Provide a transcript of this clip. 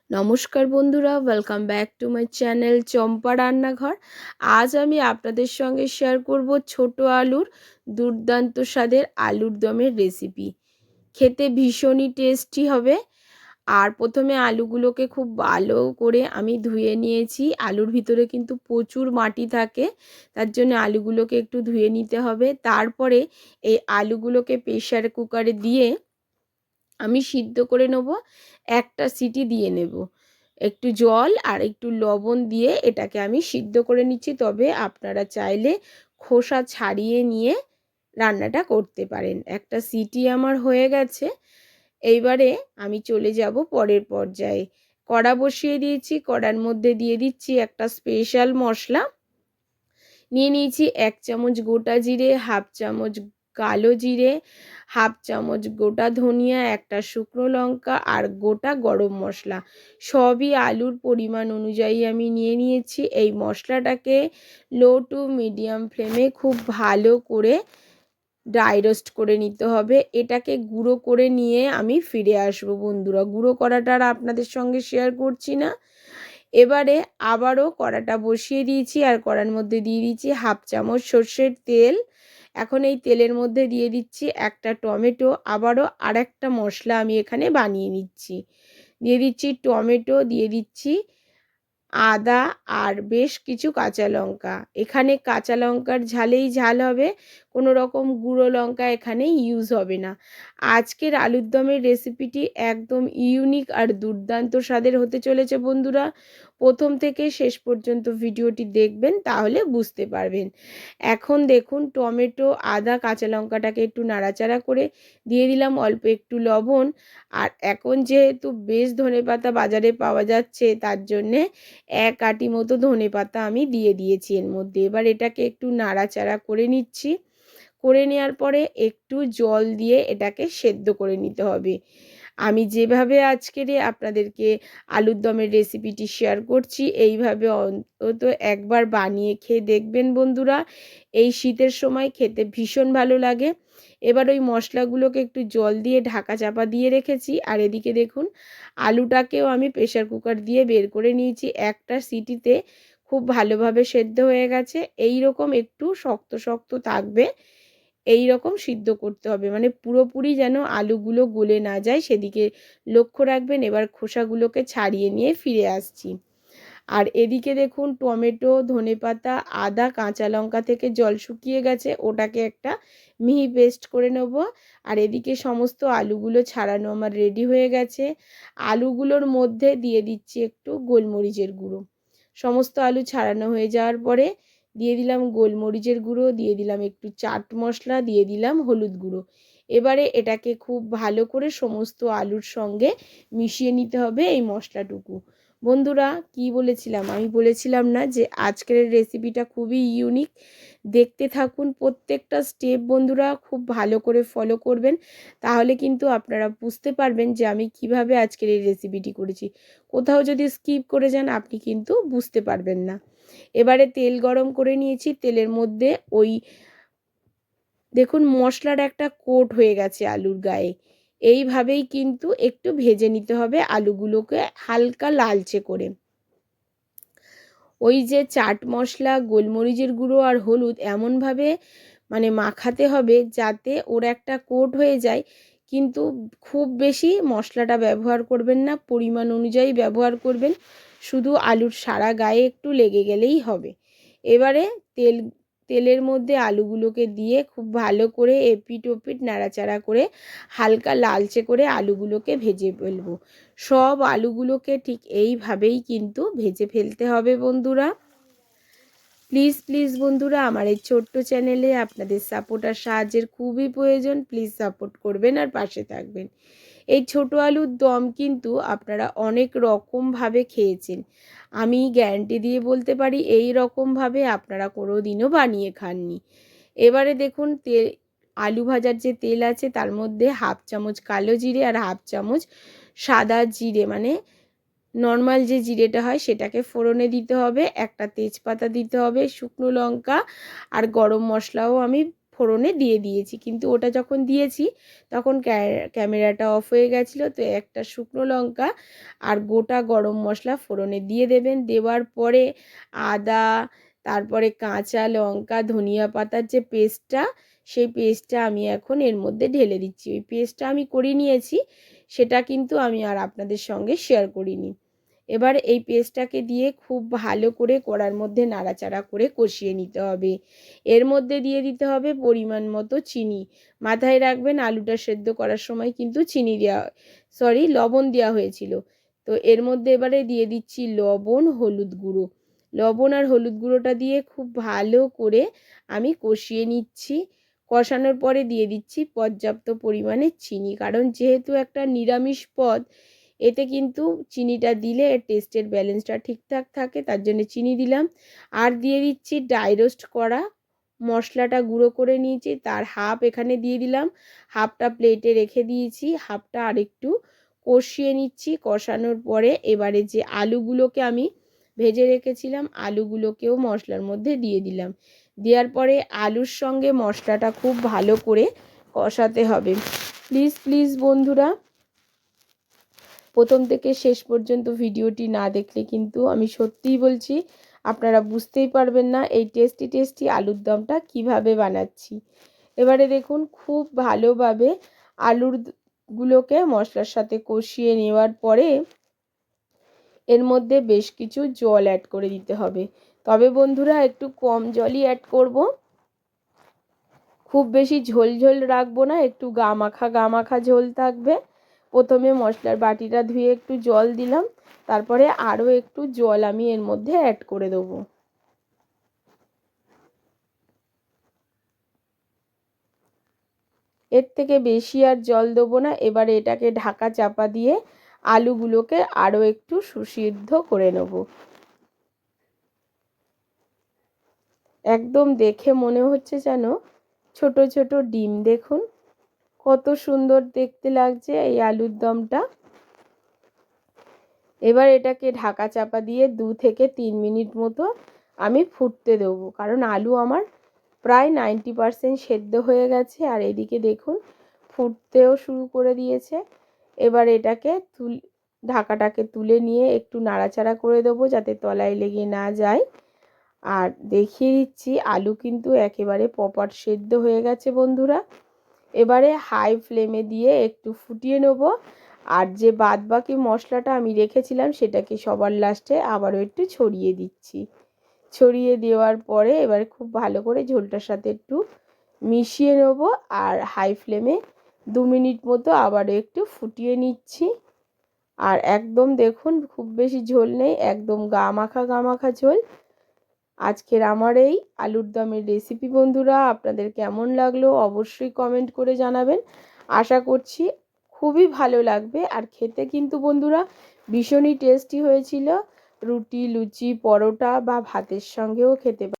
নমস্কার বন্ধুরা, welcome back to my channel Champa Rannaghar. আজ আমি আপনাদের সঙ্গে শেয়ার করব ছোট আলুর দুর্দান্ত স্বাদের আলুর দমের রেসিপি। খেতে ভীষণই টেস্টি হবে। আর প্রথমে আলুগুলোকে খুব ভালো করে আমি ধুয়ে নিয়েছি। আলুর ভিতরে কিন্তু প্রচুর মাটি থাকে, তার জন্য আলুগুলোকে একটু ধুয়ে নিতে হবে। তারপরে এই আলুগুলোকে প্রেসার কুকারে দিয়ে আমি সিদ্ধ করে নেব। একটা সিটি দিয়ে নেব। একটু জল আর একটু লবণ দিয়ে এটাকে আমি সিদ্ধ করে নিচ্ছি। তবে আপনারা চাইলে খোসা ছাড়িয়ে নিয়ে রান্নাটা করতে পারেন। একটা সিটি আমার হয়ে গেছে। এইবারে আমি চলে যাব পরের পর্যায়ে। কড়া বসিয়ে দিয়েছি, কড়ার মধ্যে দিয়ে দিচ্ছি একটা স্পেশাল মশলা। নিয়ে নিয়েছি 1 চামচ গোটা জিরে, হাফ চামচ কালো জিরে, হাফ চামচ গোটা ধনিয়া, একটা শুকনো লঙ্কা আর গোটা গরম মশলা। সবই আলুর পরিমাণ অনুযায়ী আমি নিয়ে নিয়েছি। এই মশলাটাকে লো টু মিডিয়াম ফ্লেমে খুব ভালো করে ড্রাই রোস্ট করে নিতে হবে। এটাকে গুঁড়ো করে নিয়ে আমি ফিরে আসবো বন্ধুরা। গুঁড়ো করাটা আর আপনাদের সঙ্গে শেয়ার করছি না। এবারে আবারও কড়াটা বসিয়ে দিয়েছি আর কড়ার মধ্যে দিয়ে দিচ্ছি হাফ চামচ সর্ষের তেল। এখন এই তেলের মধ্যে দিয়ে দিচ্ছি একটা টমেটো। আবারও আরেকটা মশলা আমি এখানে বানিয়ে নিচ্ছি। দিয়ে দিচ্ছি টমেটো, দিয়ে দিচ্ছি আদা আর বেশ কিছু কাঁচা লঙ্কা। এখানে কাঁচা লঙ্কার ঝালেই ঝাল হবে, কোনো রকম গুঁড়ো লঙ্কা এখানে ইউজ হবে না। আজকের আলুর দমের রেসিপিটি একদম ইউনিক আর দুর্দান্ত স্বাদের হতে চলেছে বন্ধুরা। প্রথম থেকে শেষ পর্যন্ত ভিডিওটি দেখবেন, তাহলে বুঝতে পারবেন। এখন দেখুন টমেটো, আদা, কাঁচা লঙ্কাটাকে একটু নাড়াচাড়া করে দিয়ে দিলাম অল্প একটু লবণ। আর এখন যেহেতু বেশ ধনেপাতা বাজারে পাওয়া যাচ্ছে, তার জন্যে 1 আঁটি মতো ধনেপাতা আমি দিয়ে দিয়েছি এর মধ্যে। এবার এটাকে একটু নাড়াচাড়া করে নিচ্ছি। করে নেওয়ার পরে একটু জল দিয়ে এটাকে সেদ্ধ করে নিতে হবে। আমি যেভাবে আজকের আপনাদেরকে আলুর দমের রেসিপিটি শেয়ার করছি, এইভাবে অন্তত একবার বানিয়ে খেয়ে দেখবেন বন্ধুরা। এই শীতের সময় খেতে ভীষণ ভালো লাগে। এবার ওই মশলাগুলোকে একটু জল দিয়ে ঢাকা চাপা দিয়ে রেখেছি। আর এদিকে দেখুন আলুটাকেও আমি প্রেসার কুকার দিয়ে বের করে নিয়েছি। একটা সিটিতে খুব ভালোভাবে সেদ্ধ হয়ে গেছে। এই রকম একটু শক্ত শক্ত থাকবে, এই রকম সিদ্ধ করতে হবে, মানে পুরোপুরি যেন আলুগুলো গলে না যায় সেদিকে লক্ষ্য রাখবেন। এবার খোসাগুলোকে ছাড়িয়ে নিয়ে ফিরে আসছি। আর এদিকে দেখুন টমেটো, ধনেপাতা, আদা, কাঁচা লঙ্কা থেকে জল শুকিয়ে গেছে, ওটাকে একটা মিহি পেস্ট করে নেব। আর এদিকে সমস্ত আলুগুলো ছাড়ানো আমার রেডি হয়ে গেছে। আলুগুলোর মধ্যে দিয়ে দিচ্ছি একটু গোলমরিচের গুঁড়ো। সমস্ত আলু ছাড়ানো হয়ে যাওয়ার পরে দিয়ে দিলাম গোলমরিচের গুঁড়ো, দিয়ে দিলাম একটু চাট মশলা, দিয়ে দিলাম হলুদ গুঁড়ো। এবারে এটাকে খুব ভালো করে সমস্ত আলুর সঙ্গে মিশিয়ে নিতে হবে এই মশলাটুকু। বন্ধুরা কি বলেছিলাম, আমি বলেছিলাম না যে আজকের রেসিপিটা খুবই ইউনিক। দেখতে থাকুন প্রত্যেকটা স্টেপ বন্ধুরা, খুব ভালো করে ফলো করবেন, তাহলে কিন্তু আপনারা বুঝতে পারবেন যে আমি কিভাবে আজকের এই রেসিপিটি করেছি। কোথাও যদি স্কিপ করে যান আপনি কিন্তু বুঝতে পারবেন না। এবারে তেল গরম করে নিয়েছি, তেলের মধ্যে ওই দেখুন মশলার একটা কোট হয়ে গেছে আলুর গায়ে। এইভাবেই কিন্তু একটু ভেজে নিতে হবে আলুগুলোকে হালকা লালচে করে। ওই যে চাট মশলা, গোলমরিচের গুঁড়ো আর হলুদ এমনভাবে মানে মাখাতে হবে যাতে ওর একটা কোট হয়ে যায়। কিন্তু খুব বেশি মশলাটা ব্যবহার করবেন না, পরিমাণ অনুযায়ী ব্যবহার করবেন। শুধু আলুর সারা গায়ে একটু লেগে গেলেই হবে। এবারে তেলের মধ্যে আলুগুলোকে দিয়ে খুব ভালো করে এপিট ওপিট নাড়াচাড়া করে হালকা লালচে করে আলুগুলোকে ভেজে ফেলবো। সব আলুগুলোকে ঠিক এইভাবেই কিন্তু ভেজে ফেলতে হবে বন্ধুরা। প্লিজ প্লিজ বন্ধুরা, আমার এই ছোট্ট চ্যানেলে আপনাদের সাপোর্ট আর সাহায্যের খুবই প্রয়োজন। প্লিজ সাপোর্ট করবেন আর পাশে থাকবেন। এই ছোট আলুর দম কিন্তু আপনারা অনেক রকমভাবে খেয়েছেন। আমি গ্যারান্টি দিয়ে বলতে পারি এই রকমভাবে আপনারা কোনো দিনও বানিয়ে খাননি। এবারে দেখুন আলু ভাজার যে তেল আছে তার মধ্যে হাফ চামচ কালো জিরে আর হাফ চামচ সাদা জিরে, মানে নর্মাল যে জিরেটা হয় সেটাকে ফোড়নে দিতে হবে। একটা তেজপাতা দিতে হবে, শুকনো লঙ্কা আর গরম মশলাও আমি ফোড়নে দিয়ে দিয়েছি, কিন্তু ওটা যখন দিয়েছি তখন ক্যামেরাটা অফ হয়ে গেছিলো। তো একটা শুকনো লঙ্কা আর গোটা গরম মশলা ফোড়নে দিয়ে দেবেন। দেওয়ার পরে আদা, তারপরে কাঁচা লঙ্কা, ধনিয়া পাতার যে পেস্টটা, সেই পেস্টটা আমি এখন এর মধ্যে ঢেলে দিচ্ছি। ওই পেস্টটা আমি করে নিয়েছি, সেটা কিন্তু আমি আর আপনাদের সঙ্গে শেয়ার করিনি। এবার এই পেস্টটাকে দিয়ে খুব ভালো করে কড়ার মধ্যে নাড়াচাড়া করে কষিয়ে নিতে হবে। এর মধ্যে দিয়ে দিতে হবে পরিমাণ মতো চিনি। মাথায় রাখবেন আলুটা সেদ্ধ করার সময় কিন্তু লবণ দেওয়া হয়েছিল। তো এর মধ্যে এবারে দিয়ে দিচ্ছি লবণ, হলুদ গুঁড়ো। লবণ আর হলুদ গুঁড়োটা দিয়ে খুব ভালো করে আমি কষিয়ে নিচ্ছি। কষানোর পরে দিয়ে দিচ্ছি পর্যাপ্ত পরিমাণে চিনি, কারণ যেহেতু একটা নিরামিষ পদ, এতে কিন্তু চিনিটা দিলে এর টেস্টের ব্যালেন্সটা ঠিকঠাক থাকে, তার জন্য চিনি দিলাম। আর দিয়ে দিচ্ছি ড্রাই রোস্ট করা মশলাটা গুঁড়ো করে নিয়েছি, তার হাফ এখানে দিয়ে দিলাম। হাফটা প্লেটে রেখে দিয়েছি, হাফটা আরেকটু কষিয়ে নিচ্ছি। কষানোর পরে এবারে যে আলুগুলোকে আমি ভেজে রেখেছিলাম, আলুগুলোকেও মশলার মধ্যে দিয়ে দিলাম। দেওয়ার পরে আলুর সঙ্গে মশলাটা খুব ভালো করে কষাতে হবে। প্লিজ বন্ধুরা, প্রথম থেকে শেষ পর্যন্ত ভিডিওটি না দেখলে কিন্তু আমি সত্যিই বলছি আপনারা বুঝতেই পারবেন না এই টেস্টি আলুর দমটা কিভাবে বানাচ্ছি। এবারে দেখুন খুব ভালোভাবে আলুরগুলোকে মশলার সাথে কষিয়ে নেওয়ার পরে এর মধ্যে বেশ কিছু জল অ্যাড করে দিতে হবে। তবে বন্ধুরা একটু কম জলই অ্যাড করব, খুব বেশি ঝোল রাখবো না, একটু গা মাখা ঝোল থাকবে। প্রথমে মশলার বাটিটা ধুয়ে একটু জল দিলাম, তারপরে আরও একটু জল আমি এর মধ্যে অ্যাড করে দেবো। এর থেকে বেশি আর জল দেবো না। এবারে এটাকে ঢাকা চাপা দিয়ে আলুগুলোকে আরও একটু সুসিদ্ধ করে নেব। একদম দেখে মনে হচ্ছে যেন ছোট ছোট ডিম। দেখুন কত সুন্দর দেখতে লাগছে এই আলুর দমটা। এবার এটাকে ঢাকা চাপা দিয়ে 2 থেকে 3 মিনিট মতো আমি ফুটতে দেবো, কারণ আলু আমার প্রায় 90% সেদ্ধ হয়ে গেছে। আর এদিকে দেখুন ফুটতেও শুরু করে দিয়েছে। এবার এটাকে ঢাকাটাকে তুলে নিয়ে একটু নাড়াচাড়া করে দেবো যাতে তলায় লেগে না যায়। আর দেখিয়ে দিচ্ছি আলু কিন্তু একেবারে প্রপার সেদ্ধ হয়ে গেছে বন্ধুরা। এবারে হাই ফ্লেমে দিয়ে একটু ফুটিয়ে নেব। আর যে বাদবাকি মশলাটা আমি রেখেছিলাম সেটাকে সবার লাস্টে আবারও একটু ছড়িয়ে দিচ্ছি। ছড়িয়ে দেওয়ার পরে এবারে খুব ভালো করে ঝোলটার সাথে একটু মিশিয়ে নেব। আর হাই ফ্লেমে 2 মিনিট মতো আবারও একটু ফুটিয়ে নিচ্ছি। আর একদম দেখুন খুব বেশি ঝোল নেই, একদম গা মাখা ঝোল। আজকের আমার এই আলুর দমের রেসিপি বন্ধুরা আপনাদের কেমন লাগলো অবশ্যই কমেন্ট করে জানাবেন। আশা করছি খুবই ভালো লাগবে। আর খেতে কিন্তু বন্ধুরা ভীষণই টেস্টি হয়েছিল। রুটি, লুচি, পরোটা বা ভাতের সঙ্গেও খেতে